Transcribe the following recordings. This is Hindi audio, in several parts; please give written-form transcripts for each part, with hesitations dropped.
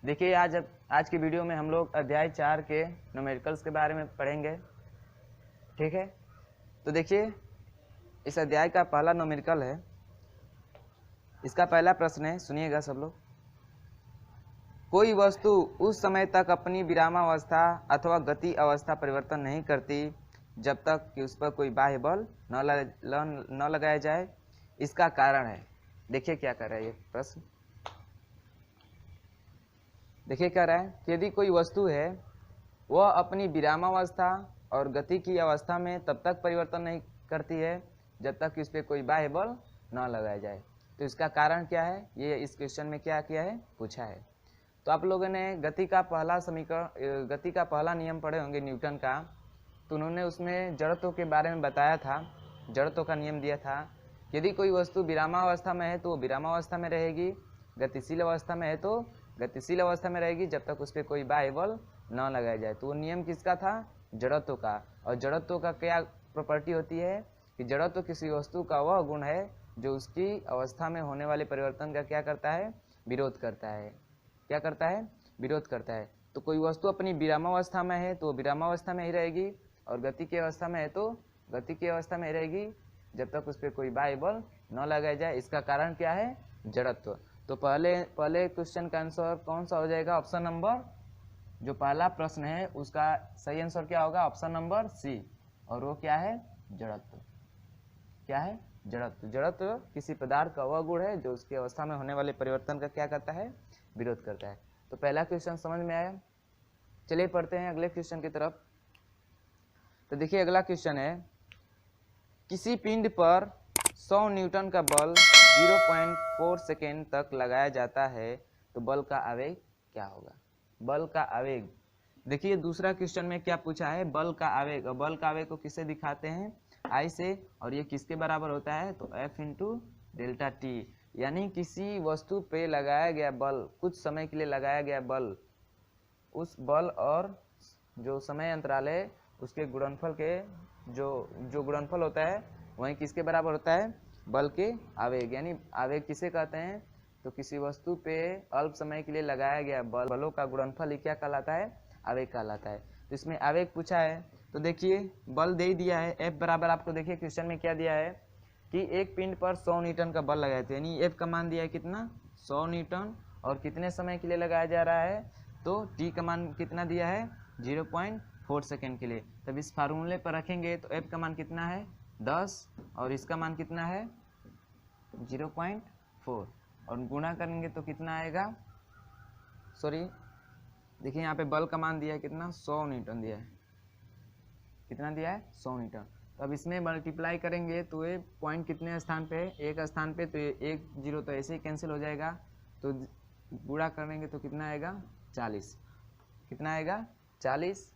देखिए आज की वीडियो में हम लोग अध्याय 4 के न्यूमेरिकल्स के बारे में पढ़ेंगे। ठीक है, तो देखिए इस अध्याय का पहला न्यूमेरिकल है। इसका पहला प्रश्न है, सुनिएगा सब लोग। कोई वस्तु उस समय तक अपनी विरामावस्था अथवा गति अवस्था परिवर्तन नहीं करती जब तक कि उस पर कोई बाह्य बल न लगाया जाए। इसका कारण है। देखिए क्या कर रहा है ये प्रश्न। देखिए क्या रहा है कि यदि कोई वस्तु है वह अपनी विरामावस्था और गति की अवस्था में तब तक परिवर्तन नहीं करती है जब तक कि उस पर कोई बाह्य बल न लगाया जाए। तो इसका कारण क्या है, ये इस क्वेश्चन में क्या किया है, पूछा है। तो आप लोगों ने गति का पहला नियम पढ़े होंगे न्यूटन का। तो उन्होंने उसमें जड़त्व के बारे में बताया था, जड़त्व का नियम दिया था। यदि कोई वस्तु विरामावस्था में है तो वो विरामावस्था में रहेगी, गतिशील अवस्था में है तो गतिशील अवस्था में रहेगी जब तक उस पर कोई बाह्य बल न लगाया जाए। तो वो नियम किसका था, जड़त्व का। और जड़त्व का क्या प्रॉपर्टी होती है कि जड़त्व किसी वस्तु का वह गुण है जो उसकी अवस्था में होने वाले परिवर्तन का क्या करता है, विरोध करता है। क्या करता है, विरोध करता है। तो कोई वस्तु अपनी विरामावस्था में है तो विरामावस्था में ही रहेगी, और गति की अवस्था में है तो गति की अवस्था में रहेगी जब तक उस पर कोई बाह्य बल न लगाया जाए। इसका कारण क्या है, जड़त्व। तो पहले क्वेश्चन का आंसर कौन सा हो जाएगा, ऑप्शन नंबर, जो पहला प्रश्न है उसका सही आंसर क्या होगा, ऑप्शन नंबर सी। और वो क्या है, जड़त्व। क्या है, जड़त्व। जड़त्व किसी पदार्थ का वह गुण है जो उसकी अवस्था में होने वाले परिवर्तन का क्या करता है, विरोध करता है। तो पहला क्वेश्चन समझ में आया। चलिए पढ़ते हैं अगले क्वेश्चन की तरफ। तो देखिए अगला क्वेश्चन है, किसी पिंड पर 100 न्यूटन का बल 0.4 सेकेंड तक लगाया जाता है तो बल का आवेग क्या होगा। बल का आवेग, देखिए दूसरा क्वेश्चन में क्या पूछा है, बल का आवेग। और बल का आवेग को किससे दिखाते हैं, आई से। और ये किसके बराबर होता है, तो F इंटू डेल्टा टी। यानी किसी वस्तु पे लगाया गया बल, कुछ समय के लिए लगाया गया बल, उस बल और जो समय अंतराल है उसके गुणनफल के जो गुणनफल होता है वही किसके बराबर होता है, बल के आवेग। यानी आवेग किसे कहते हैं, तो किसी वस्तु पे अल्प समय के लिए लगाया गया बलों का गुणनफल ही क्या कहलाता है, आवेग कहलाता है। तो इसमें आवेग पूछा है। तो देखिए बल दे दिया है F बराबर, आपको देखिए क्वेश्चन में क्या दिया है कि एक पिंड पर 100 न्यूटन का बल लगाए थे। यानी F का मान दिया है कितना, 100 न्यूटन, और कितने समय के लिए लगाया जा रहा है, तो T का मान कितना दिया है, 0.4 सेकेंड के लिए। तब इस फार्मूले पर रखेंगे तो F का मान कितना है, 10, और इसका मान कितना है 0.4, और गुणा करेंगे तो कितना आएगा, सॉरी देखिए यहाँ पे बल का मान दिया है कितना, 100 न्यूटन दिया है। कितना दिया है, 100 न्यूटन। तो अब इसमें मल्टीप्लाई करेंगे तो ये पॉइंट कितने स्थान पे है, एक स्थान पे, तो ये एक जीरो तो ऐसे ही कैंसिल हो जाएगा। तो गुणा करेंगे तो कितना आएगा, 40। कितना आएगा, 40।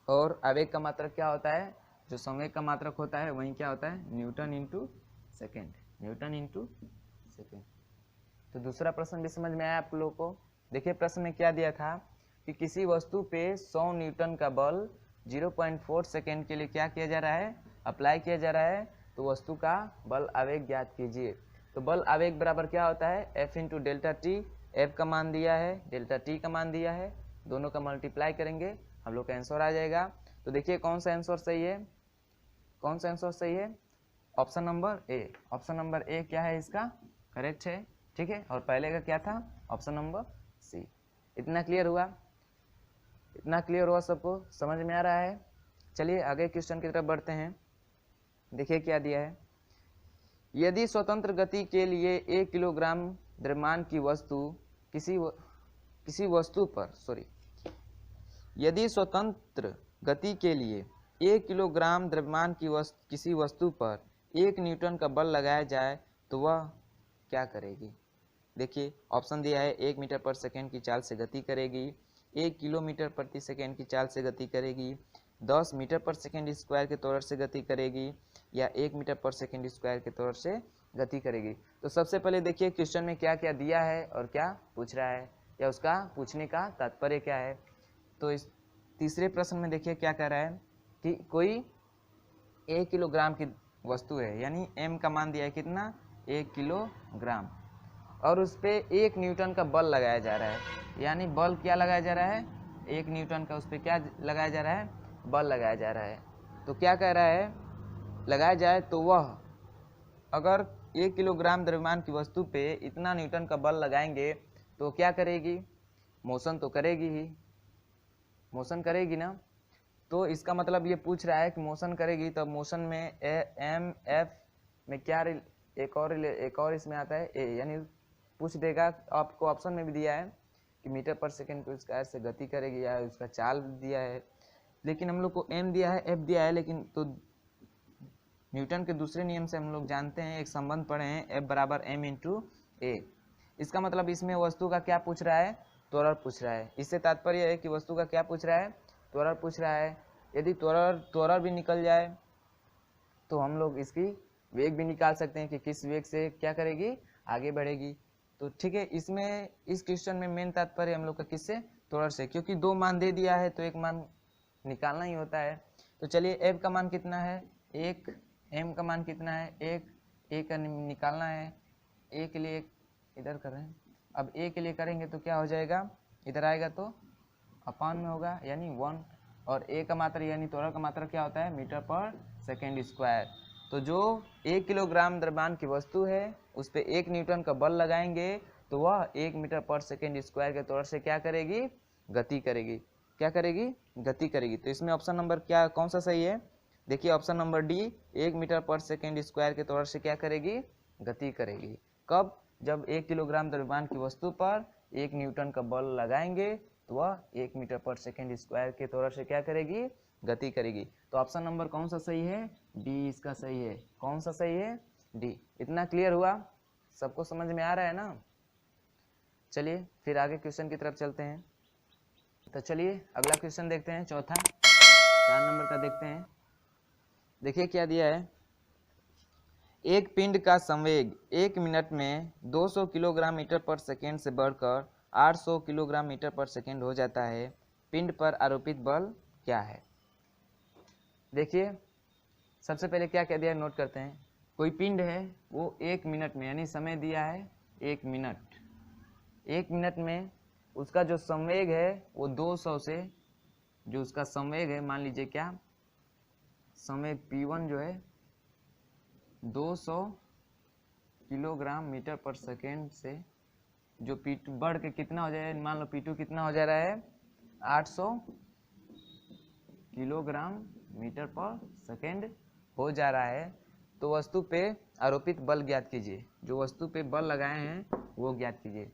और आवेग का मात्रक क्या होता है, जो संवेग का मात्रक होता है वही क्या होता है, Newton into second. Newton into second. तो दूसरा प्रश्न भी समझ में आया आप लोगों को। देखिए प्रश्न में क्या दिया था कि किसी वस्तु पे 100 न्यूटन का बल 0.4 सेकेंड के लिए क्या किया जा रहा है, अप्लाई किया जा रहा है। तो वस्तु का बल आवेग ज्ञात कीजिए। तो बल आवेग बराबर क्या होता है, F into delta T. F का मान दिया है, डेल्टा टी का मान दिया है, दोनों का मल्टीप्लाई करेंगे हम लोग का आंसर आ जाएगा। तो देखिए कौन सा आंसर सही है, कौन सा आंसर सही है, option number A. Option number A क्या है, इसका करेक्ट है। ठीक है, और पहले का क्या था, ऑप्शन नंबर सी। इतना क्लियर हुआ, इतना क्लियर हुआ, सबको समझ में आ रहा है। चलिए आगे क्वेश्चन की तरफ बढ़ते हैं। देखिए क्या दिया है, यदि स्वतंत्र गति के लिए 1 किलोग्राम द्रव्यमान की वस्तु किसी वस्तु पर यदि स्वतंत्र गति के लिए 1 किलोग्राम द्रव्यमान की किसी वस्तु पर 1 न्यूटन का बल लगाया जाए तो वह क्या करेगी। देखिए ऑप्शन दिया है, 1 मीटर पर सेकेंड की चाल से गति करेगी, 1 किलोमीटर प्रति सेकेंड की चाल से गति करेगी, 10 मीटर पर सेकेंड स्क्वायर के त्वरण से गति करेगी, या 1 मीटर पर सेकेंड स्क्वायर के त्वरण से गति करेगी। तो सबसे पहले देखिए क्वेश्चन में क्या क्या दिया है और क्या पूछ रहा है, या उसका पूछने का तात्पर्य क्या है। तो इस तीसरे प्रश्न में देखिए क्या कह रहा है कि कोई 1 किलोग्राम की वस्तु है, यानी M का मान दिया है कितना, 1 किलोग्राम, और उस पर 1 न्यूटन का बल लगाया जा रहा है। यानी बल क्या लगाया जा रहा है, 1 न्यूटन का उस पर क्या लगाया जा रहा है, बल लगाया जा रहा है। तो क्या कह रहा है, लगाया जाए तो वह अगर 1 किलोग्राम द्रव्यमान की वस्तु पे इतना न्यूटन का बल लगाएंगे तो क्या करेगी, मोशन तो करेगी ही, मोशन करेगी ना। तो इसका मतलब ये पूछ रहा है कि मोशन करेगी, तब मोशन में एम एफ में क्या एक और इसमें आता है ए, यानी पूछ देगा। आपको ऑप्शन में भी दिया है कि मीटर पर सेकेंड के स्क्वायर से गति करेगी, या उसका चाल दिया है, लेकिन हम लोग को एम दिया है, एफ दिया है। लेकिन तो न्यूटन के दूसरे नियम से हम लोग जानते हैं, एक संबंध पढ़े हैं, एफ बराबर एम इंटू ए। इसका मतलब इसमें वस्तु का क्या पूछ रहा है, त्वरण पूछ रहा है। इससे तात्पर्य है कि वस्तु का क्या पूछ रहा है, त्वरण पूछ रहा है। यदि त्वरण भी निकल जाए तो हम लोग इसकी वेग भी निकाल सकते हैं कि किस वेग से क्या करेगी, आगे बढ़ेगी। तो ठीक है, इसमें इस क्वेश्चन में मेन तात्पर्य हम लोग का किससे, त्वरण से, क्योंकि 2 मान दे दिया है तो एक मान निकालना ही होता है। तो चलिए एफ का मान कितना है 1, एम का मान कितना है 1, ए का निकालना है। ए के लिए इधर कर रहे हैं, अब ए के लिए करेंगे तो क्या हो जाएगा, इधर आएगा तो अपान में होगा यानी 1, और ए का मात्रा यानी त्वरण का मात्रा क्या होता है, मीटर पर सेकेंड स्क्वायर। तो जो 1 किलोग्राम द्रव्यमान की वस्तु है उस पर 1 न्यूटन का बल लगाएंगे तो वह 1 मीटर पर सेकेंड स्क्वायर के त्वरण से क्या करेगी, गति करेगी। क्या करेगी, गति करेगी। तो इसमें ऑप्शन नंबर क्या, कौन सा सही है, देखिए ऑप्शन नंबर डी, 1 मीटर पर सेकेंड स्क्वायर के त्वरण से क्या करेगी, गति करेगी। कब, जब 1 किलोग्राम द्रव्यमान की वस्तु पर 1 न्यूटन का बल लगाएंगे तो वह 1 मीटर पर सेकेंड स्क्वायर के त्वरण से क्या करेगी, गति करेगी। तो ऑप्शन नंबर कौन सा सही है, डी इसका सही है। कौन सा सही है, डी। इतना क्लियर हुआ, सबको समझ में आ रहा है ना। चलिए फिर आगे क्वेश्चन की तरफ चलते हैं। तो चलिए अगला क्वेश्चन देखते हैं, चौथा 4 नंबर का देखते हैं। देखिए क्या दिया है, एक पिंड का संवेग 1 मिनट में 200 किलोग्राम मीटर पर सेकेंड से बढ़कर 800 किलोग्राम मीटर पर सेकेंड हो जाता है। पिंड पर आरोपित बल क्या है। देखिए सबसे पहले क्या कह दिया, नोट करते हैं। कोई पिंड है वो 1 मिनट में, यानी समय दिया है 1 मिनट, 1 मिनट में उसका जो संवेग है वो 200 से, जो उसका संवेग है, मान लीजिए क्या संवेग P1 जो है 200 किलोग्राम मीटर पर सेकेंड से, जो P2 बढ़ के कितना हो जाए, मान लो P2 कितना हो जा रहा है 800 किलोग्राम मीटर पर सेकेंड हो जा रहा है। तो वस्तु पे आरोपित बल ज्ञात कीजिए, जो वस्तु पे बल लगाए हैं वो ज्ञात कीजिए।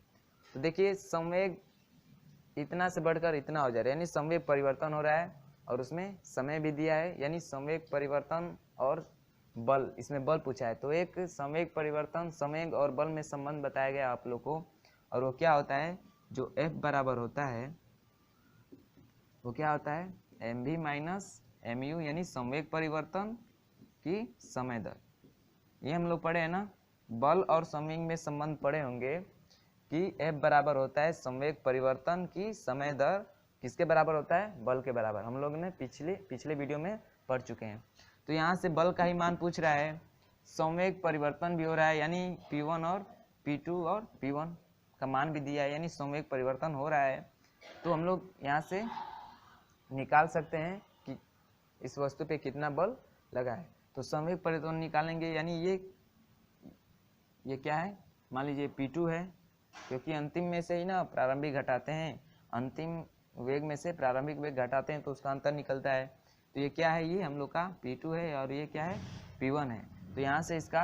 तो देखिए संवेग इतना से बढ़कर इतना हो जा रहा है, यानी संवेग परिवर्तन हो रहा है, और उसमें समय भी दिया है, यानी संवेग परिवर्तन और बल, इसमें बल पूछा है। तो एक संवेग परिवर्तन, संवेग और बल में संबंध बताया गया आप लोग को, और वो क्या होता है, जो F बराबर होता है वो क्या होता है, mv माइनस mu, यानी संवेग परिवर्तन की समय दर। ये हम लोग पढ़े हैं ना, बल और संवेग में संबंध पढ़े होंगे कि F बराबर होता है संवेग परिवर्तन की समय दर, किसके बराबर होता है, बल के बराबर। हम लोग ने पिछले वीडियो में पढ़ चुके हैं। तो यहाँ से बल का ही मान पूछ रहा है, संवेग परिवर्तन भी हो रहा है, यानी P1 और P2 और P1 का मान भी दिया है, यानी संवेग परिवर्तन हो रहा है। तो हम लोग यहाँ से निकाल सकते हैं कि इस वस्तु पे कितना बल लगा है। तो संवेग परिवर्तन निकालेंगे, यानी ये क्या है, मान लीजिए P2 है, क्योंकि अंतिम में से ही ना प्रारंभिक घटाते हैं, अंतिम वेग में से प्रारंभिक वेग घटाते हैं तो उसका अंतर निकलता है। तो ये क्या है, ये हम लोग का P2 है, और ये क्या है, P1 है। तो यहाँ से इसका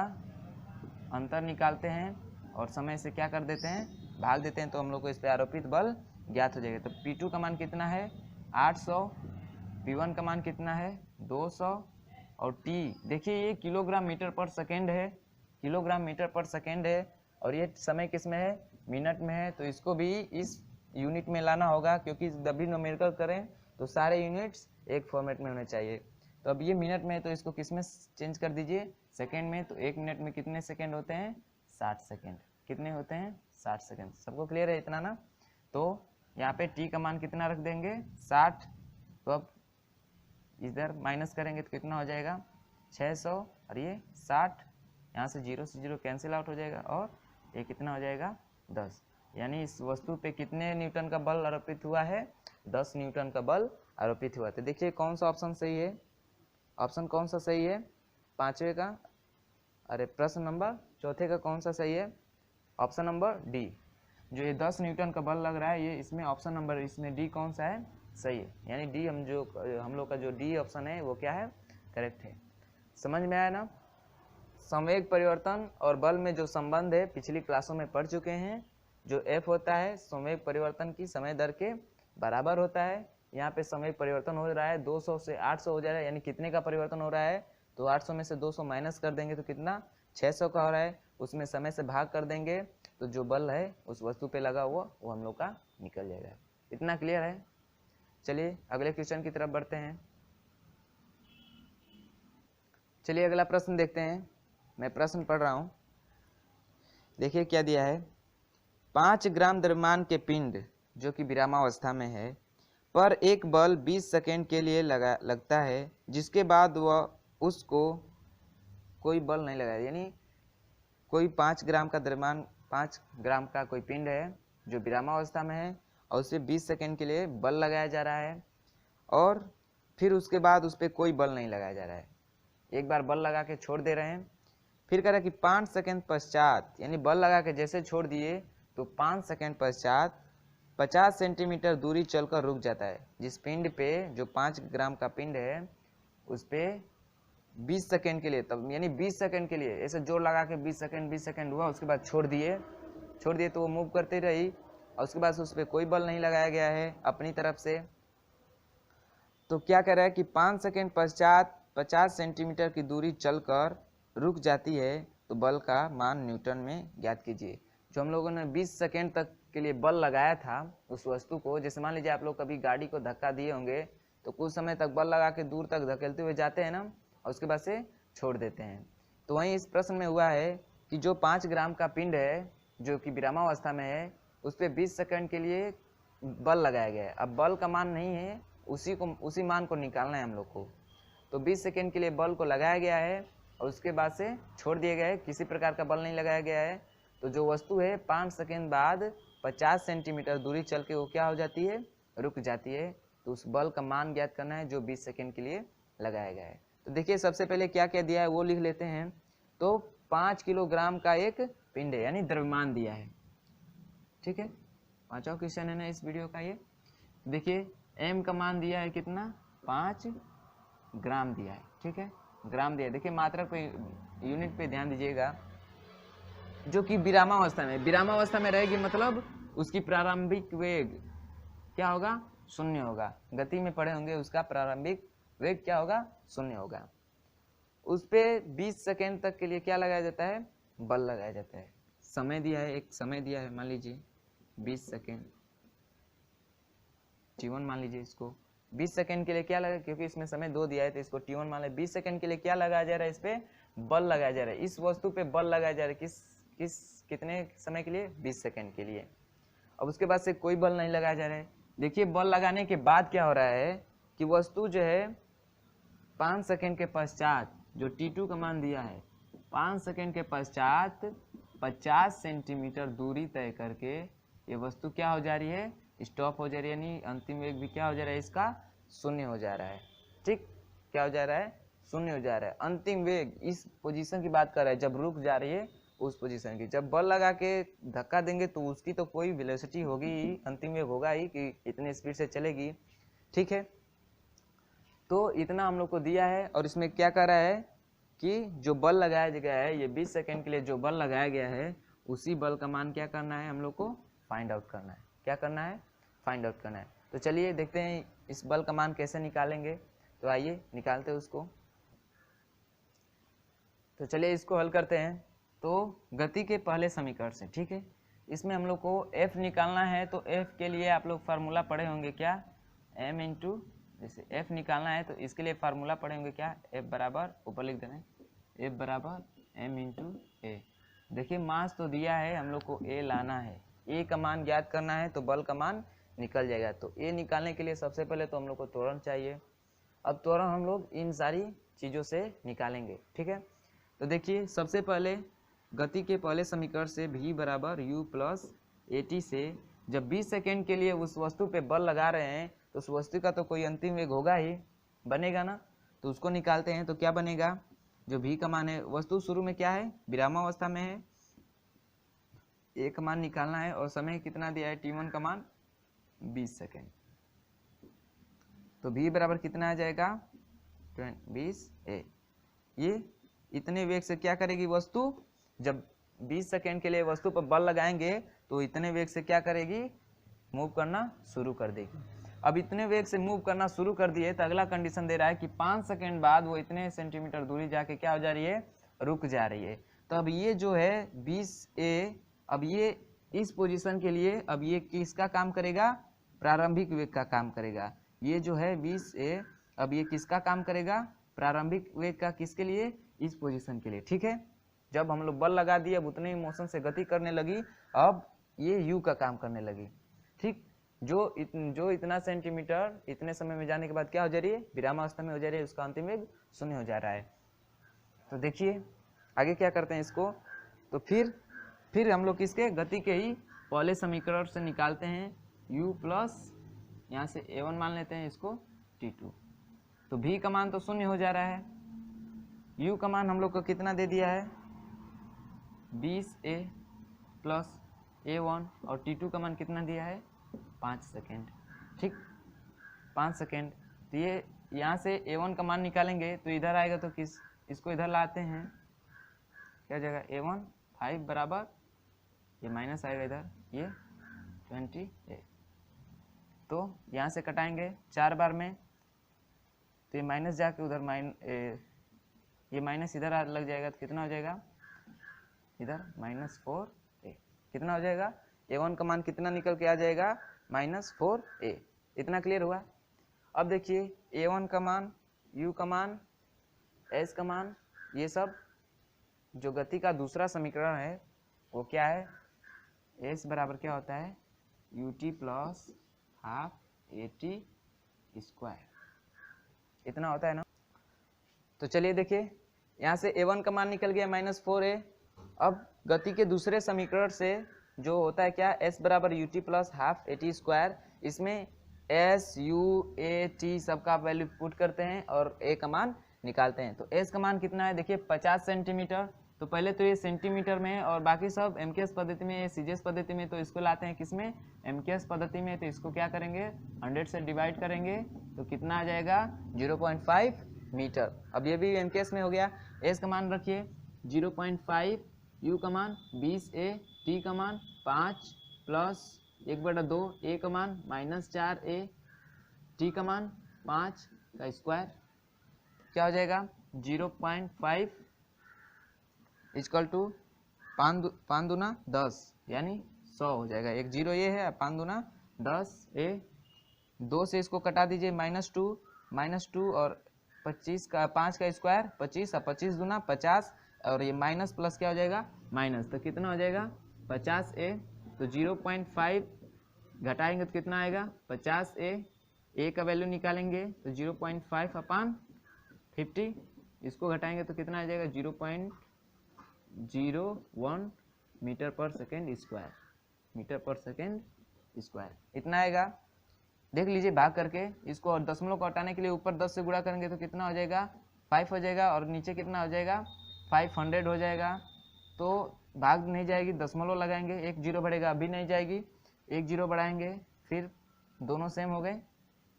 अंतर निकालते हैं और समय से क्या कर देते हैं, भाग देते हैं, तो हम लोग को इस पर आरोपित बल ज्ञात हो जाएगा। तो P2 का मान कितना है 800, P1 का मान कितना है 200, और T देखिए ये किलोग्राम मीटर पर सेकेंड है, किलोग्राम मीटर पर सेकेंड है, और ये समय किस में है, मिनट में है। तो इसको भी इस यूनिट में लाना होगा, क्योंकि जब भी न्यूमेरिकल करें तो सारे यूनिट्स एक फॉर्मेट में होने चाहिए। तो अब ये मिनट में है तो इसको किस में चेंज कर दीजिए, सेकेंड में। तो 1 मिनट में कितने सेकेंड होते हैं, 60 सेकेंड। कितने होते हैं, 60 सेकेंड। सबको क्लियर है इतना ना। तो यहाँ पे T का मान कितना रख देंगे 60, तो अब इधर माइनस करेंगे तो कितना हो जाएगा 600, और ये 60, यहाँ से 0 से 0 कैंसिल आउट हो जाएगा, और ये कितना हो जाएगा 10, यानी इस वस्तु पे कितने न्यूटन का बल आरोपित हुआ है, 10 न्यूटन का बल आरोपित हुआ। तो देखिए कौन सा ऑप्शन सही है, ऑप्शन कौन सा सही है, पांचवे का, अरे प्रश्न नंबर चौथे का कौन सा सही है, ऑप्शन नंबर डी। जो ये 10 न्यूटन का बल लग रहा है ये इसमें ऑप्शन नंबर इसमें डी कौन सा है, सही है, यानी डी हम लोग का जो डी ऑप्शन है वो क्या है, करेक्ट है। समझ में आया ना। संवेग परिवर्तन और बल में जो संबंध है पिछली क्लासों में पढ़ चुके हैं। जो एफ होता है संवेग परिवर्तन की समय दर के बराबर होता है। यहाँ पे संवेग परिवर्तन हो रहा है 200 से 800 हो जा रहा है, यानी कितने का परिवर्तन हो रहा है, तो 800 में से 200 माइनस कर देंगे तो कितना 600 का हो रहा है, उसमें समय से भाग कर देंगे तो जो बल है उस वस्तु पे लगा हुआ वो हम लोग का निकल जाएगा। इतना क्लियर है। चलिए अगले क्वेश्चन की तरफ बढ़ते हैं। चलिए अगला प्रश्न देखते हैं। मैं प्रश्न पढ़ रहा हूँ, देखिए क्या दिया है। 5 ग्राम द्रव्यमान के पिंड जो कि विरामावस्था में है पर एक बल 20 सेकेंड के लिए लगता है, जिसके बाद वह उसको कोई बल नहीं लगाया, यानी कोई 5 ग्राम का द्रव्यमान 5 ग्राम का कोई पिंड है जो विरामावस्था में है और उसे 20 सेकेंड के लिए बल लगाया जा रहा है और फिर उसके बाद उस पर कोई बल नहीं लगाया जा रहा है। एक बार बल लगा के छोड़ दे रहे हैं, फिर कह रहा है कि 5 सेकेंड पश्चात, यानी बल लगा के जैसे छोड़ दिए तो 5 सेकेंड पश्चात 50 सेंटीमीटर दूरी चलकर रुक जाता है। जिस पिंड पे जो 5 ग्राम का पिंड है उस पे 20 सेकेंड के लिए, तब यानी 20 सेकेंड के लिए ऐसे जोर लगा के 20 सेकेंड हुआ, उसके बाद छोड़ दिए तो वो मूव करती रही और उसके बाद उस पर कोई बल नहीं लगाया गया है अपनी तरफ से। तो क्या कह रहा है कि 5 सेकेंड पश्चात 50 सेंटीमीटर की दूरी चलकर रुक जाती है, तो बल का मान न्यूटन में ज्ञात कीजिए। जो हम लोगों ने 20 सेकेंड तक के लिए बल लगाया था उस वस्तु को, जैसे मान लीजिए आप लोग कभी गाड़ी को धक्का दिए होंगे तो कुछ समय तक बल लगा के दूर तक धकेलते हुए जाते हैं ना और उसके बाद से छोड़ देते हैं। तो वहीं इस प्रश्न में हुआ है कि जो 5 ग्राम का पिंड है जो कि विरामावस्था में है उस पर 20 सेकेंड के लिए बल लगाया गया है। अब बल का मान नहीं है, उसी मान को निकालना है हम लोग को। तो 20 सेकेंड के लिए बल को लगाया गया है और उसके बाद से छोड़ दिया गया है, किसी प्रकार का बल नहीं लगाया गया है। तो जो वस्तु है 5 सेकेंड बाद 50 सेंटीमीटर दूरी चल के वो क्या हो जाती है, रुक जाती है। तो उस बल का मान ज्ञात करना है जो 20 सेकेंड के लिए लगाया गया है। तो देखिए सबसे पहले क्या क्या दिया है वो लिख लेते हैं। तो 5 किलोग्राम का एक पिंड है यानी द्रव्यमान दिया है, ठीक है। पांचवा क्वेश्चन है ना इस वीडियो का ये। देखिए एम का मान दिया है कितना, 5 ग्राम दिया है, ठीक है, ग्राम दिया है। देखिए मात्रा पे यूनिट पे ध्यान दीजिएगा। जो कि विरामावस्था में रहेगी, मतलब उसकी प्रारंभिक वेग क्या होगा, 0 होगा। गति में पढ़े होंगे, उसका प्रारंभिक वेग क्या होगा, 0 होगा। उस पे 20 सेकेंड तक के लिए क्या लगाया जाता है, बल लगाया जाता है। समय दिया है, एक समय दिया है, मान लीजिए 20 सेकेंड, T1 मान लीजिए इसको। 20 सेकेंड के लिए क्या लगा, क्योंकि इसमें समय 2 दिया है तो इसको T1 मान ले। 20 सेकेंड के लिए क्या लगाया जा रहा है, इस पे बल लगाया जा रहा है, इस वस्तु पे बल लगाया जा रहा है। कितने समय के लिए, 20 सेकेंड के लिए। अब उसके बाद से कोई बल नहीं लगाया जा रहा है। देखिए बल लगाने के बाद क्या हो रहा है कि वस्तु जो है 5 सेकेंड के पश्चात, जो T2 का मान दिया है, 5 सेकेंड के पश्चात 50 सेंटीमीटर दूरी तय करके ये वस्तु क्या हो जा रही है, स्टॉप हो जा रही है, यानी अंतिम वेग भी क्या हो जा रहा है, इसका 0 हो जा रहा है। ठीक, क्या हो जा रहा है, 0 हो जा रहा है। अंतिम वेग इस पोजीशन की बात कर रहा है, जब रुक जा रही है उस पोजीशन की। जब बल लगा के धक्का देंगे तो उसकी तो कोई वेलोसिटी होगी ही, अंतिम वेग होगा ही कि इतने स्पीड से चलेगी, ठीक है। तो इतना हम लोग को दिया है और इसमें क्या कर रहा है कि जो बल लगाया गया है, ये 20 सेकेंड के लिए जो बल लगाया गया है, उसी बल का मान क्या करना है, हम लोग को फाइंड आउट करना है। क्या करना है, फाइंड आउट करना है। तो चलिए देखते हैं इस बल का मान कैसे निकालेंगे। तो आइए निकालते हैं उसको। तो चलिए इसको हल करते हैं। तो गति के पहले समीकरण से, ठीक है, इसमें हम लोग को F निकालना है। तो F के लिए आप लोग फार्मूला पढ़े होंगे क्या, m इंटू, जैसे F निकालना है तो इसके लिए फार्मूला पढ़े होंगे क्या, F बराबर, ऊपर लिख देना, F बराबर m इंटू ए। देखिए मास तो दिया है, हम लोग को A लाना है, A का मान ज्ञात करना है तो बल का मान निकल जाएगा। तो A निकालने के लिए सबसे पहले तो हम लोग को त्वरण चाहिए। अब त्वरण हम लोग इन सारी चीज़ों से निकालेंगे, ठीक है। तो देखिए सबसे पहले गति के पहले समीकरण से v बराबर u प्लस at से जब 20 सेकेंड के लिए उस वस्तु पे बल लगा रहे हैं तो उस वस्तु का तो कोई अंतिम वेग होगा ही, बनेगा ना। तो उसको निकालते हैं तो क्या बनेगा, जो v का मान है, वस्तु शुरू में क्या है, विरामावस्था में है, a का मान निकालना है और समय कितना दिया है, t1 का मान 20 सेकेंड। तो v बराबर कितना आ जाएगा 20a। ये इतने वेग से क्या करेगी वस्तु, जब 20 सेकेंड के लिए वस्तु पर बल लगाएंगे तो इतने वेग से क्या करेगी, मूव करना शुरू कर देगी। अब इतने वेग से मूव करना शुरू कर दिए तो अगला कंडीशन दे रहा है कि 5 सेकेंड बाद वो इतने सेंटीमीटर दूरी जाके क्या हो जा रही है, रुक जा रही है। तो अब ये जो है 20a, अब ये इस पोजीशन के लिए अब ये किसका काम करेगा, प्रारंभिक वेग का काम करेगा। ये जो है 20a अब ये किसका काम करेगा, प्रारंभिक वेग का, किसके लिए, इस पोजीशन के लिए। ठीक है, जब हम लोग बल लगा दिए अब उतने ही मोशन से गति करने लगी, अब ये u का काम करने लगी। ठीक, जो इतना सेंटीमीटर इतने समय में जाने के बाद क्या हो जा रही है, विरामावस्था में हो जा रही है, उसका अंतिम वेग 0 हो जा रहा है। तो देखिए आगे क्या करते हैं इसको, तो फिर हम लोग किसके, गति के ही पहले समीकरण से निकालते हैं u प्लस, यहाँ से a1 मान लेते हैं इसको t2। तो v का मान तो 0 हो जा रहा है, u का मान हम लोग को कितना दे दिया है 20a प्लस a1 और t2 का मान कितना दिया है 5 सेकेंड। ठीक, 5 सेकेंड। तो ये यहाँ से a1 का मान निकालेंगे तो इधर आएगा, तो इसको इधर लाते हैं, क्या जाएगा a1 5 बराबर, ये माइनस आएगा इधर, ये 20a। तो यहाँ से कटाएंगे 4 बार में, तो ये माइनस जाके उधर ये माइनस इधर लग जाएगा, तो कितना हो जाएगा इधर -4a। कितना हो जाएगा, a1 का मान कितना निकल के आ जाएगा -4a। इतना क्लियर हुआ। अब देखिए a1 का मान, u का मान, s का मान, ये सब जो गति का दूसरा समीकरण है वो क्या है, s बराबर क्या होता है ut plus half at square, इतना होता है ना। तो चलिए देखिए यहाँ से a1 का मान निकल गया -4a। अब गति के दूसरे समीकरण से जो होता है क्या, s बराबर ut plus half at square, इसमें s u a t सबका वैल्यू पुट करते हैं और a का मान निकालते हैं। तो s का मान कितना है, देखिए 50 सेंटीमीटर। तो पहले तो ये सेंटीमीटर में है और बाकी सब एमकेएस पद्धति में, सीजीएस पद्धति में, तो इसको लाते हैं किसमें, एमकेएस पद्धति में। तो इसको क्या करेंगे 100 से डिवाइड करेंगे तो कितना आ जाएगा 0.5 मीटर। अब ये भी एमकेएस में हो गया। s का मान रखिए 0.5, u का मान 20a, t का मान 5 प्लस 1/2, a का मान -4a, t का मान 5 का स्क्वायर, क्या हो जाएगा 0.5 इक्वल टू 5 दूना 10 यानी 100 हो जाएगा। एक जीरो ये है, 5 दूना 10 a, 2 से इसको कटा दीजिए -2 और 25 का 5 का स्क्वायर 25 और 25 दूना 50 और ये माइनस प्लस क्या हो जाएगा माइनस, तो कितना हो जाएगा 50a। तो 0.5 घटाएंगे तो कितना आएगा 50a, a का वैल्यू निकालेंगे तो 0.5 अपान 50, इसको घटाएंगे तो कितना आ जाएगा 0.01 मीटर पर सेकेंड स्क्वायर, इतना आएगा। देख लीजिए भाग करके इसको, और दशमलव को हटाने के लिए ऊपर 10 से गुणा करेंगे तो कितना हो जाएगा 5 हो जाएगा और नीचे कितना हो जाएगा 500 हो जाएगा। तो भाग नहीं जाएगी, दशमलव लगाएंगे, एक जीरो बढ़ेगा, अभी नहीं जाएगी, एक जीरो बढ़ाएंगे, फिर दोनों सेम हो गए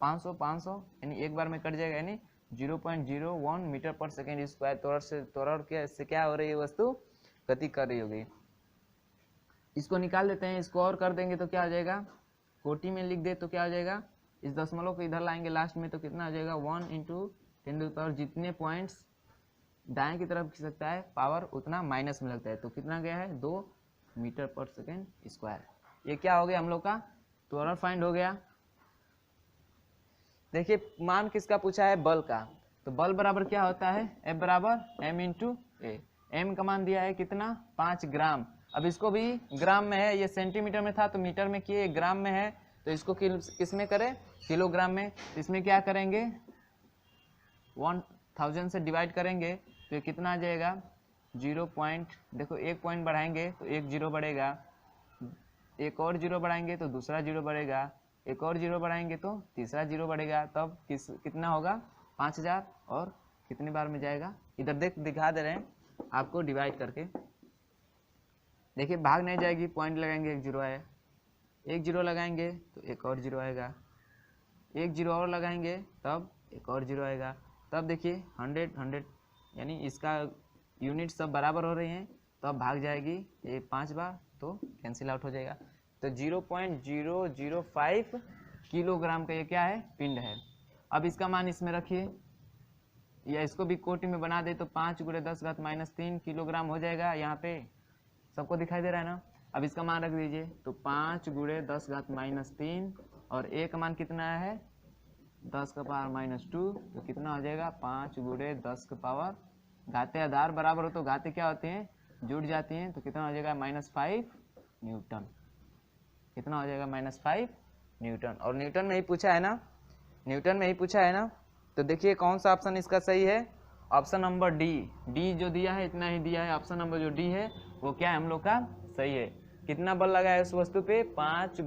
500 यानी एक बार में कट जाएगा, यानी 0.01 मीटर पर सेकेंड स्क्वायर त्वरण से क्या हो रही है वस्तु गति कर रही होगी। इसको निकाल देते हैं, इसको और कर देंगे तो क्या हो जाएगा, कोटि में लिख दे तो क्या हो जाएगा, इस दशमलव को इधर लाएंगे लास्ट में तो कितना हो जाएगा 1 × 10⁻, जितने पॉइंट्स दाएं की तरफ खिसकता है पावर उतना माइनस में लगता है, तो कितना गया है 2 मीटर पर सेकेंड स्क्वायर। ये क्या हो गया हम लोग का त्वरण फाइंड हो गया। देखिए मान किसका पूछा है, बल का। तो बल बराबर क्या होता है, F बराबर m × a। m का मान दिया है कितना 5 ग्राम। अब इसको भी ग्राम में है, ये सेंटीमीटर में था तो मीटर में किए, ग्राम में है तो इसको किस में करें किलोग्राम में। तो इसमें क्या करेंगे 1000 से डिवाइड करेंगे तो ये कितना आ जाएगा 0 पॉइंट, देखो 1 पॉइंट बढ़ाएंगे तो 1 जीरो बढ़ेगा, एक और जीरो बढ़ाएंगे तो दूसरा जीरो बढ़ेगा, एक और जीरो बढ़ाएंगे तो तीसरा जीरो बढ़ेगा, तब कितना होगा 5000 और कितनी बार में जाएगा, इधर दिखा दे रहे हैं आपको डिवाइड करके। देखिए भाग नहीं जाएगी, पॉइंट लगाएंगे 1 जीरो आया, 1 जीरो लगाएंगे तो एक और जीरो आएगा, 1 जीरो और लगाएंगे तब एक और जीरो आएगा, तब देखिए 100 100 यानी इसका यूनिट सब बराबर हो रही हैं, तो अब भाग जाएगी ये 5 बार तो कैंसिल आउट हो जाएगा। तो 0.005 किलोग्राम का ये क्या है, पिंड है। अब इसका मान इसमें रखिए या इसको भी कोटि में बना दे तो 5 × 10⁻³ किलोग्राम हो जाएगा। यहाँ पे सबको दिखाई दे रहा है ना। अब इसका मान रख दीजिए तो 5 × 10⁻³ और a का मान कितना है 10⁻², तो कितना हो जाएगा 5 × 10⁻, घाते आधार बराबर हो तो घाते क्या होते हैं, जुड़ जाती हैं, तो कितना हो जाएगा -5 न्यूटन। कितना हो जाएगा -5 न्यूटन। और न्यूटन में ही पूछा है ना, न्यूटन में ही पूछा है ना। तो देखिए कौन सा ऑप्शन इसका सही है, ऑप्शन नंबर डी जो दिया है इतना ही दिया है, ऑप्शन नंबर जो डी है वो क्या है हम लोग का सही है। कितना बल लगा है उस वस्तु पे 5 ×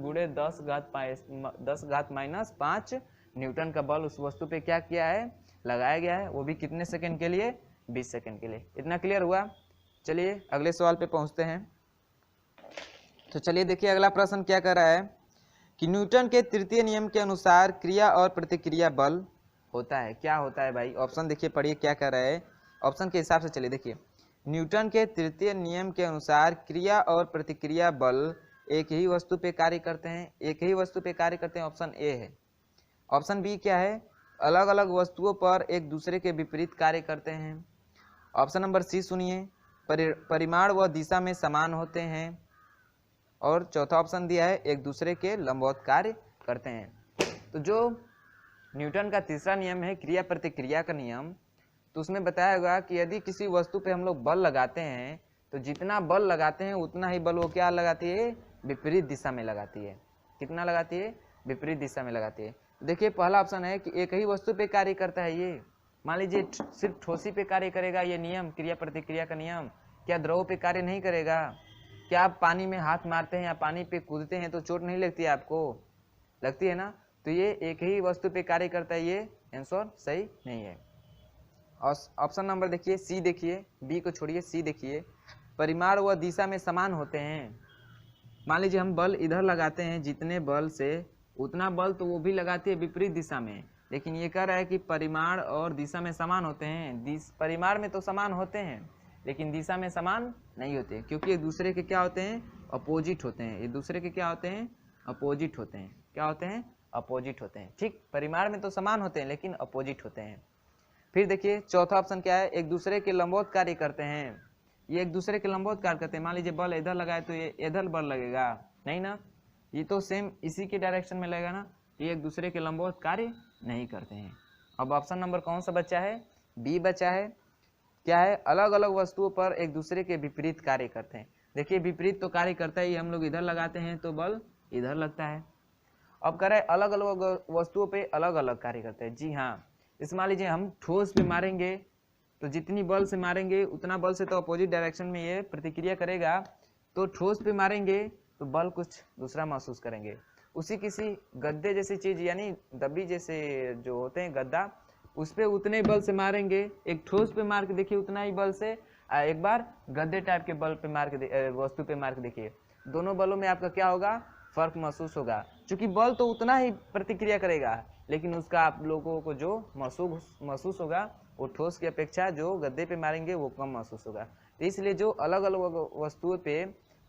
10⁻5 न्यूटन का बल उस वस्तु पे क्या किया है, लगाया गया है, वो भी कितने सेकंड के लिए, 20 सेकंड के लिए। इतना क्लियर हुआ। चलिए अगले सवाल पे पहुंचते हैं। तो चलिए देखिए अगला प्रश्न क्या कर रहा है कि न्यूटन के तृतीय नियम के अनुसार क्रिया और प्रतिक्रिया बल होता है। क्या होता है भाई, ऑप्शन देखिए पढ़िए क्या कर रहा है, ऑप्शन के हिसाब से चलिए। देखिए न्यूटन के तृतीय नियम के अनुसार क्रिया और प्रतिक्रिया बल एक ही वस्तु पे कार्य करते हैं, एक ही वस्तु पे कार्य करते हैं, ऑप्शन ए है। ऑप्शन बी क्या है, अलग अलग वस्तुओं पर एक दूसरे के विपरीत कार्य करते हैं। ऑप्शन नंबर सी सुनिए, परिमाण व दिशा में समान होते हैं। और चौथा ऑप्शन दिया है एक दूसरे के लंबवत कार्य करते हैं। तो जो न्यूटन का तीसरा नियम है क्रिया प्रतिक्रिया का नियम, तो उसमें बताया होगा कि यदि किसी वस्तु पे हम लोग बल लगाते हैं तो जितना बल लगाते हैं उतना ही बल वो क्या लगाती है, विपरीत दिशा में लगाती है। कितना लगाती है, विपरीत दिशा में लगाती है। देखिए पहला ऑप्शन है कि एक ही वस्तु पे कार्य करता है। ये मान लीजिए सिर्फ ठोसी पे कार्य करेगा ये नियम, क्रिया प्रतिक्रिया का नियम, क्या द्रव पे कार्य नहीं करेगा? क्या आप पानी में हाथ मारते हैं या पानी पे कूदते हैं तो चोट नहीं लगती है आपको, लगती है ना। तो ये एक ही वस्तु पे कार्य करता है, ये आंसर सही नहीं है। और ऑप्शन नंबर देखिए सी, देखिए बी को छोड़िए, सी देखिए, परिमाण व दिशा में समान होते हैं। मान लीजिए हम बल इधर लगाते हैं, जितने बल से उतना बल तो वो भी लगाती है विपरीत दिशा में, लेकिन ये कह रहा है कि परिमाण और दिशा में समान होते हैं। परिमाण में तो समान होते हैं लेकिन दिशा में समान नहीं होते, क्योंकि एक दूसरे के क्या होते हैं, अपोजिट होते हैं। एक दूसरे के क्या होते हैं, अपोजिट होते हैं। क्या होते हैं, अपोजिट होते हैं। ठीक, परिमाण में तो समान होते हैं लेकिन अपोजिट होते हैं। फिर देखिए चौथा ऑप्शन क्या है, एक दूसरे के लंबवत कार्य करते हैं। ये एक दूसरे के लंबवत कार्य करते हैं। मान लीजिए बल इधर लगाए तो ये इधर बल लगेगा नहीं ना, ये तो सेम इसी के डायरेक्शन में लगेगा ना। ये एक दूसरे के लंबवत कार्य नहीं करते हैं। अब ऑप्शन नंबर कौन सा बचा है, बी बचा है। क्या है, अलग अलग वस्तुओं पर एक दूसरे के विपरीत कार्य करते हैं। देखिए विपरीत तो कार्य करता है, हम लोग इधर लगाते हैं तो बल इधर लगता है। अब कह रहे अलग अलग वस्तुओं पे अलग अलग कार्य करते हैं। जी हाँ, इस मान लीजिए हम ठोस पे मारेंगे तो जितनी बल से मारेंगे उतना बल से तो अपोजिट डायरेक्शन में ये प्रतिक्रिया करेगा। तो ठोस पे मारेंगे तो बल कुछ दूसरा महसूस करेंगे। उसी किसी गद्दे जैसी चीज यानी दब्बी जैसे जो होते हैं गद्दा, उस पर उतने ही बल से मारेंगे। एक ठोस पे मार के देखिए उतना ही बल से, एक बार गद्दे टाइप के बल पे मार के वस्तु पे मार के देखिए, दोनों बलों में आपका क्या होगा, फर्क महसूस होगा। क्योंकि बल तो उतना ही प्रतिक्रिया करेगा लेकिन उसका आप लोगों को जो महसूस होगा वो ठोस की अपेक्षा जो गद्दे पे मारेंगे वो कम महसूस होगा। तो इसलिए जो अलग अलग वस्तुओं पे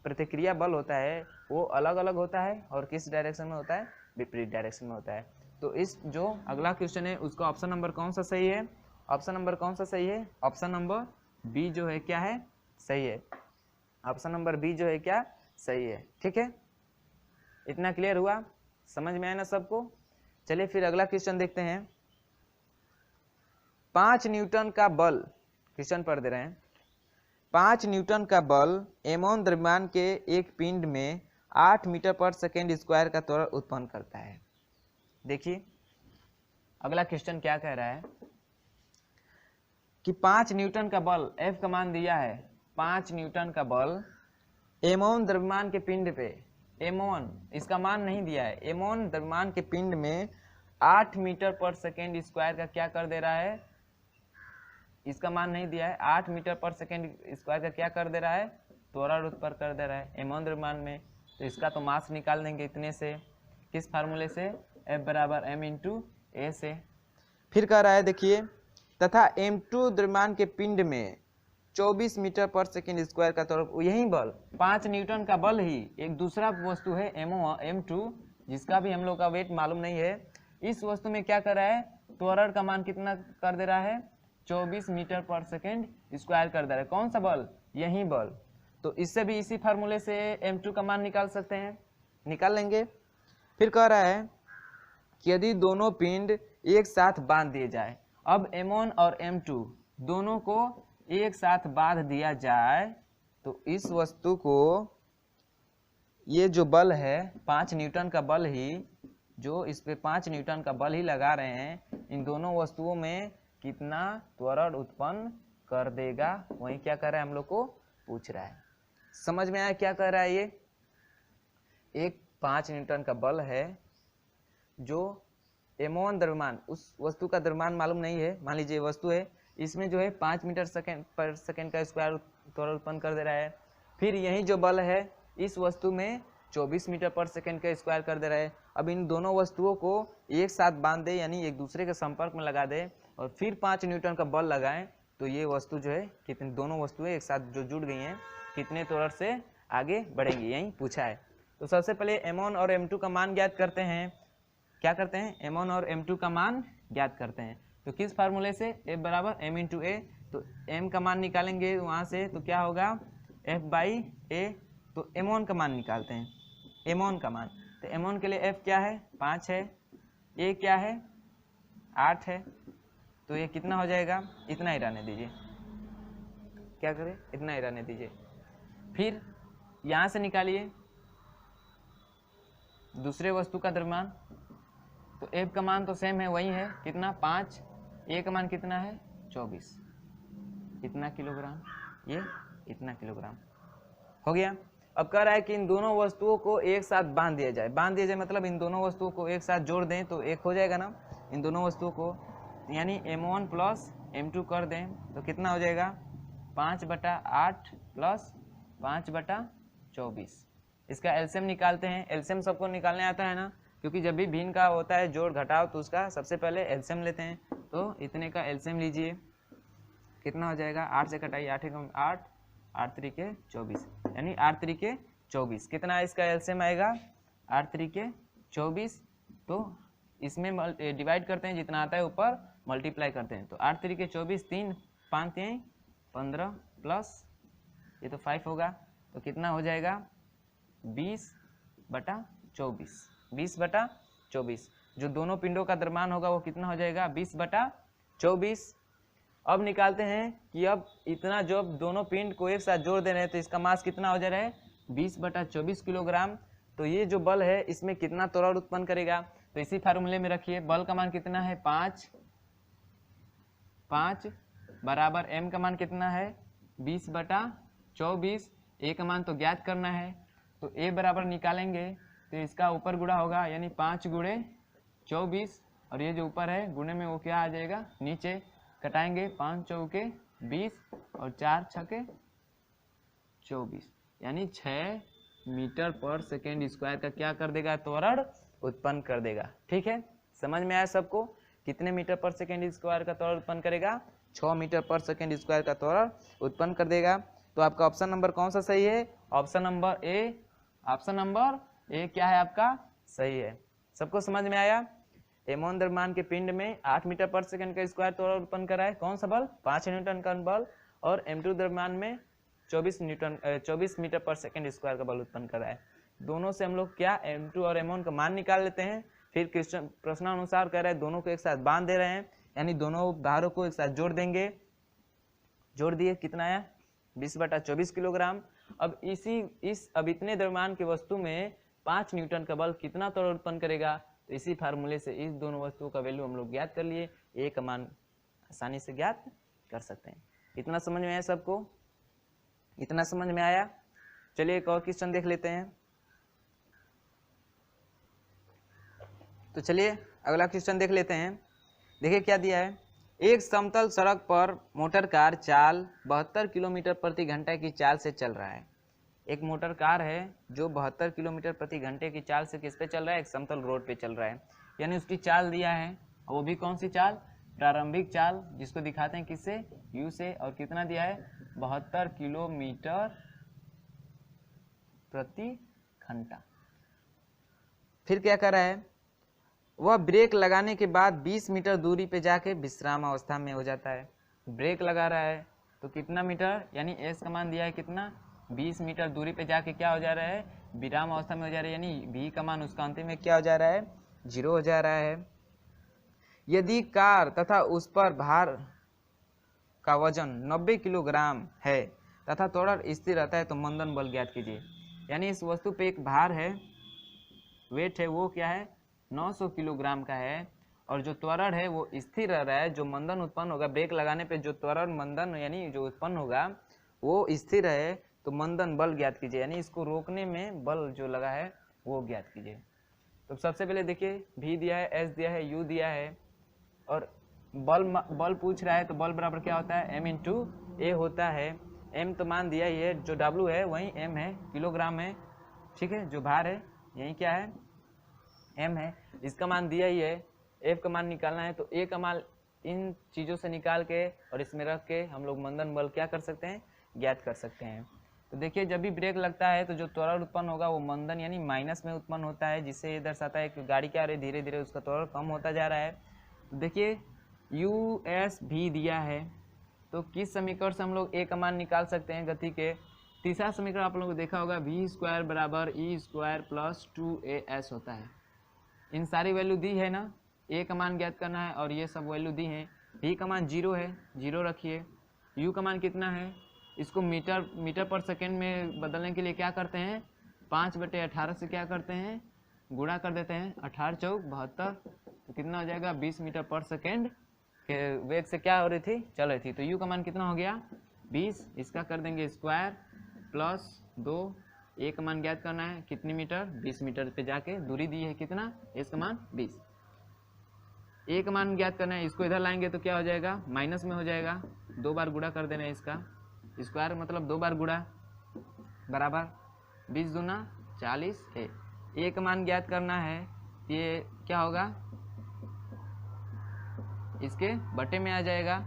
प्रतिक्रिया बल होता है वो अलग अलग होता है और किस डायरेक्शन में होता है, विपरीत डायरेक्शन में होता है। तो इस जो अगला क्वेश्चन है उसका ऑप्शन नंबर कौन सा सही है, ऑप्शन नंबर कौन सा सही है, ऑप्शन नंबर बी जो है क्या है, सही है। ऑप्शन नंबर बी जो है क्या, सही है। ठीक है, इतना क्लियर हुआ, समझ में आया ना सबको। चलिए फिर अगला क्वेश्चन देखते हैं। 5 न्यूटन का बल, क्वेश्चन पढ़ दे रहे हैं। 5 न्यूटन का बल एमोन द्रव्यमान के एक पिंड में 8 मीटर पर सेकेंड स्क्वायर का त्वरण उत्पन्न करता है। देखिए अगला क्वेश्चन क्या कह रहा है कि 5 न्यूटन का बल, एफ का मान दिया है 5 न्यूटन का बल एमोन द्रव्यमान के पिंड पे, एमोन इसका मान नहीं दिया है, एमोन द्रव्यमान के पिंड में 8 मीटर पर सेकेंड स्क्वायर का क्या कर दे रहा है, इसका मान नहीं दिया है, 8 मीटर पर सेकेंड स्क्वायर का क्या कर दे रहा है, त्वरण उत्पन्न कर दे रहा है एमोन द्रव्यमान में। तो इसका तो मास निकाल देंगे इतने से, किस फार्मूले से, F बराबर m इंटू ए से। फिर कह रहा है देखिए, तथा m2 द्रव्यमान के पिंड में 24 मीटर पर सेकेंड स्क्वायर का त्वरण, यही बल 5 न्यूटन का बल ही एक दूसरा वस्तु है m2 जिसका भी हम लोग का वेट मालूम नहीं है, इस वस्तु में क्या कर रहा है, त्वरण का मान कितना कर दे रहा है, 24 मीटर पर सेकेंड स्क्वायर कर दे रहा है। कौन सा बल, यही बल। तो इससे भी इसी फार्मूले से m2 का मान निकाल सकते हैं, निकाल लेंगे। फिर कह रहा है कि यदि दोनों पिंड एक साथ बांध दिए जाए, अब m1 और m2 दोनों को एक साथ बांध दिया जाए तो इस वस्तु को, ये जो बल है 5 न्यूटन का बल ही, जो इस पे 5 न्यूटन का बल ही लगा रहे हैं, इन दोनों वस्तुओं में कितना त्वरण उत्पन्न कर देगा, वही क्या कर रहा है हम लोग को पूछ रहा है। समझ में आया क्या कर रहा है ये, एक 5 न्यूटन का बल है जो एमोन द्रव्यमान, उस वस्तु का द्रव्यमान मालूम नहीं है, मान लीजिए वस्तु है, इसमें जो है 5 मीटर पर सेकेंड का स्क्वायर त्वरण उत्पन्न कर दे रहा है। फिर यही जो बल है इस वस्तु में 24 मीटर पर सेकेंड का स्क्वायर कर दे रहा है। अब इन दोनों वस्तुओं को एक साथ बांध दे, यानी एक दूसरे के संपर्क में लगा दे और फिर 5 न्यूटन का बल लगाएं तो ये वस्तु जो है कितनी, दोनों वस्तुएं एक साथ जो जुड़ गई हैं कितने त्वरण से आगे बढ़ेंगी, यही पूछा है। तो सबसे पहले m1 और m2 का मान ज्ञात करते हैं। क्या करते हैं, m1 और m2 का मान ज्ञात करते हैं। तो किस फार्मूले से, F बराबर m इंटू ए। तो m का मान निकालेंगे वहाँ से तो क्या होगा, F बाई ए। तो m1 का मान निकालते हैं, m1 का मान। तो m1 के लिए F क्या है, 5 है, a क्या है, 8 है। तो ये कितना हो जाएगा, इतना ही रहने दीजिए, क्या करें, इतना ही रहने दीजिए। फिर यहाँ से निकालिए दूसरे वस्तु का द्रव्यमान। तो F का मान तो सेम है, वही है, कितना 5, A का मान कितना है 24, इतना किलोग्राम, ये इतना किलोग्राम हो गया। अब कह रहा है कि इन दोनों वस्तुओं को एक साथ बांध दिया जाए। बांध दिया जाए मतलब इन दोनों वस्तुओं को एक साथ जोड़ दें तो एक हो जाएगा ना, इन दोनों वस्तुओं को, यानी m1 प्लस m2 कर दें तो कितना हो जाएगा, 5/8 प्लस 5/24। इसका एलसीएम निकालते हैं। एलसीएम सबको निकालने आता है ना, क्योंकि जब भी भिन्न का होता है जोड़ घटाव तो उसका सबसे पहले एलसीएम लेते हैं। तो इतने का एलसीएम लीजिए, कितना हो जाएगा, 8 से कटाइए, 8 × 8, 8 3 × 24, यानी 8 3 × 24। कितना इसका एलसीएम आएगा, 8 3 × 24। तो इसमें डिवाइड करते हैं, जितना आता है ऊपर मल्टीप्लाई करते हैं। तो 8 3 × 24, 3 5 3 15 प्लस ये तो 5 होगा, तो कितना हो जाएगा 20/24। 20/24 जो दोनों पिंडों का द्रव्यमान होगा वो कितना हो जाएगा, 20/24। अब निकालते हैं कि अब इतना जो दोनों पिंड को एक साथ जोड़ दे रहे हैं तो इसका मास कितना हो जा रहा है, 20/24 किलोग्राम। तो ये जो बल है इसमें कितना त्वरण उत्पन्न करेगा, तो इसी फार्मूले में रखिए। बल का मान कितना है 5 बराबर m का मान कितना है 20/24। a का मान तो ज्ञात करना है, तो a बराबर निकालेंगे तो इसका ऊपर गुणा होगा, यानी 5 × 24 और ये जो ऊपर है गुणे में वो क्या आ जाएगा नीचे, कटाएंगे 5 चौके 20 और 4 छके 24, यानी 6 मीटर पर सेकेंड स्क्वायर का क्या कर देगा, त्वरण उत्पन्न कर देगा। ठीक है, समझ में आया सबको, कितने मीटर पर सेकेंड स्क्वायर का त्वरण उत्पन्न करेगा, 6 मीटर पर सेकेंड स्क्वायर का त्वरण उत्पन्न कर देगा। तो आपका ऑप्शन नंबर कौन सा सही है, option number A. Option number A क्या है आपका, सही है। सबको समझ में आया। एमोन द्रव्यमान के पिंड में 8 मीटर पर सेकंड का स्क्वायर त्वरण उत्पन्न कर रहा है, कौन सा बल, 5 न्यूटन का बल। और M2 द्रव्यमान में 24 मीटर पर सेकंड स्क्वायर का बल उत्पन्न कर रहा है। दोनों से हम लोग क्या M2 और M1 का मान निकाल लेते हैं। फिर प्रश्नानुसार कह रहा है दोनों को एक साथ बांध दे रहे हैं, यानी दोनों भारों को एक साथ जोड़ देंगे। जोड़ दिए, कितना आया 20/24 किलोग्राम। अब अब इतने द्रव्यमान की वस्तु में 5 न्यूटन का बल कितना त्वरण उत्पन्न करेगा, तो इसी फार्मूले से इस दोनों वस्तुओं का वैल्यू हम लोग ज्ञात कर लिए। ए का मान आसानी से ज्ञात कर सकते हैं। इतना समझ में आया सबको। इतना समझ में आया। चलिए एक और क्वेश्चन देख लेते हैं। तो चलिए अगला क्वेश्चन देख लेते हैं। देखिए क्या दिया है। एक समतल सड़क पर मोटर कार चाल 72 किलोमीटर प्रति घंटे की चाल से चल रहा है। एक मोटर कार है जो 72 किलोमीटर प्रति घंटे की चाल से किस पे चल रहा है, एक समतल रोड पे चल रहा है। यानी उसकी चाल दिया है, वो भी कौन सी चाल, प्रारंभिक चाल, जिसको दिखाते हैं किससे, u से, और कितना दिया है 72 किलोमीटर प्रति घंटा। फिर क्या कर रहा है, वह ब्रेक लगाने के बाद 20 मीटर दूरी पे जाके विश्राम अवस्था में हो जाता है। ब्रेक लगा रहा है तो कितना मीटर, यानी एस का मान दिया है कितना, 20 मीटर दूरी पे जाके क्या हो जा रहा है, विराम अवस्था में हो जा रहा है। यानी v का मान उसका अंतिम में क्या हो जा रहा है, 0 हो जा रहा है। यदि कार तथा उस पर भार का वजन 90 किलोग्राम है तथा त्वरण स्थिर रहता है तो मंदन बल ज्ञात कीजिए। यानी इस वस्तु पे एक भार है, वेट है, वो क्या है 900 किलोग्राम का है, और जो त्वरण है वो स्थिर रह रहा है। जो मंदन उत्पन्न होगा ब्रेक लगाने पे, जो त्वरण मंदन यानी जो उत्पन्न होगा वो स्थिर है, तो मंदन बल ज्ञात कीजिए। यानी इसको रोकने में बल जो लगा है वो ज्ञात कीजिए। तो सबसे पहले देखिए v दिया है, s दिया है, u दिया है, और बल पूछ रहा है, तो बल बराबर क्या होता है, m इंटू ए होता है। m तो मान दिया ही है, जो w है वही m है, किलोग्राम है, ठीक है। जो भार है यही क्या है, m है, इसका मान दिया ही है। f का मान निकालना है, तो a का मान इन चीज़ों से निकाल के और इसमें रख के हम लोग मंदन बल क्या कर सकते हैं, ज्ञात कर सकते हैं। तो देखिए जब भी ब्रेक लगता है तो जो त्वरण उत्पन्न होगा वो मंदन यानी माइनस में उत्पन्न होता है, जिससे ये दर्शाता है कि गाड़ी क्या रही, धीरे धीरे उसका त्वरण कम होता जा रहा है। तो देखिए us भी दिया है, तो किस समीकरण से हम लोग a का मान निकाल सकते हैं गति के, तीसरा समीकरण आप लोगों को देखा होगा, v स्क्वायर बराबर e स्क्वायर प्लस 2as होता है। इन सारी वैल्यू दी है ना, a का मान ज्ञात करना है और ये सब वैल्यू दी है। v का मान 0 है, 0 रखिए। u का मान कितना है, इसको मीटर पर सेकेंड में बदलने के लिए क्या करते हैं, 5/18 से क्या करते हैं, गुणा कर देते हैं, 18 चौक 72, तो कितना हो जाएगा 20 मीटर पर सेकेंड के वेग से क्या हो रही थी, चल रही थी। तो u का मान कितना हो गया 20, इसका कर देंगे स्क्वायर प्लस 2, a का मान ज्ञात करना है कितनी मीटर, 20 मीटर पे जाके दूरी दी है कितना, s का मान 20, a का मान ज्ञात करना है, इसको इधर लाएंगे तो क्या हो जाएगा, माइनस में हो जाएगा, 2 बार गुणा कर देना है, इसका स्क्वायर मतलब 2 बार गुणा बराबर 20 दूना 40 है। a का मान ज्ञात करना है, ये क्या होगा, इसके बटे में आ जाएगा,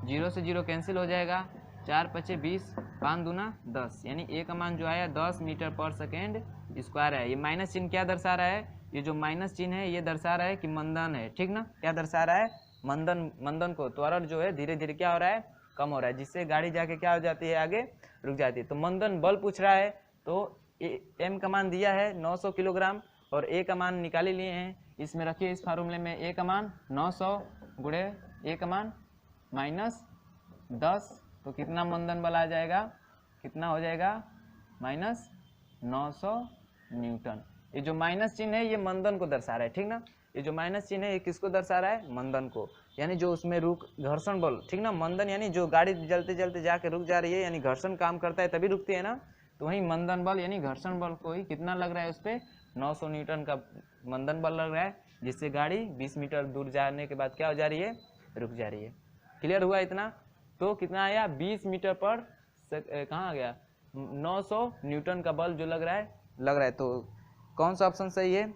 0 से 0 कैंसिल हो जाएगा, 4 पचे 20, 5 दूना 10, यानी a का मान जो आया 10 मीटर पर सेकेंड स्क्वायर है। ये माइनस चिन्ह क्या दर्शा रहा है, ये जो माइनस चिन्ह है ये दर्शा रहा है कि मंदन है, ठीक ना, क्या दर्शा रहा है, मंदन को, त्वरण जो है धीरे धीरे क्या हो रहा है, कम हो रहा है, जिससे गाड़ी जाके क्या हो जाती है, आगे रुक जाती है। तो मंदन बल पूछ रहा है, तो m का मान दिया है 900 किलोग्राम और a का मान निकाले लिए हैं, इसमें रखिए इस फार्मूले में, a का मान 900 गुणे a का मान -10, तो कितना मंदन बल आ जाएगा, कितना हो जाएगा -900 न्यूटन। ये जो माइनस चिन्ह है ये मंदन को दर्शा रहा है, ठीक ना, ये जो माइनस चिन्ह है ये किसको दर्शा रहा है, मंदन को, यानी जो उसमें घर्षण बल, ठीक ना, मंदन यानी जो गाड़ी चलते चलते जाके रुक जा रही है, यानी घर्षण काम करता है तभी रुकती है ना, तो वही मंदन बल यानी घर्षण बल को ही कितना लग रहा है, उस पर 900 न्यूटन का मंदन बल लग रहा है, जिससे गाड़ी 20 मीटर दूर जाने के बाद क्या हो जा रही है, रुक जा रही है। क्लियर हुआ इतना, तो कितना आया 20 मीटर पर कहाँ आ गया, 900 न्यूटन का बल जो लग रहा है। तो कौन सा ऑप्शन सही है,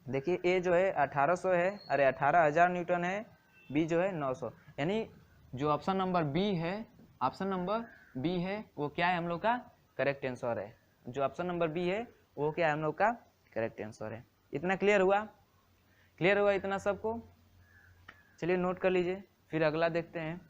देखिए ए जो है 1800 है, अरे 18,000 न्यूटन है, बी जो है 900, यानी जो ऑप्शन नंबर बी है, ऑप्शन नंबर बी है वो क्या है, हम लोग का करेक्ट आंसर है। जो ऑप्शन नंबर बी है वो क्या है, हम लोग का करेक्ट आंसर है। इतना क्लियर हुआ, क्लियर हुआ इतना सबको, चलिए नोट कर लीजिए, फिर अगला देखते हैं।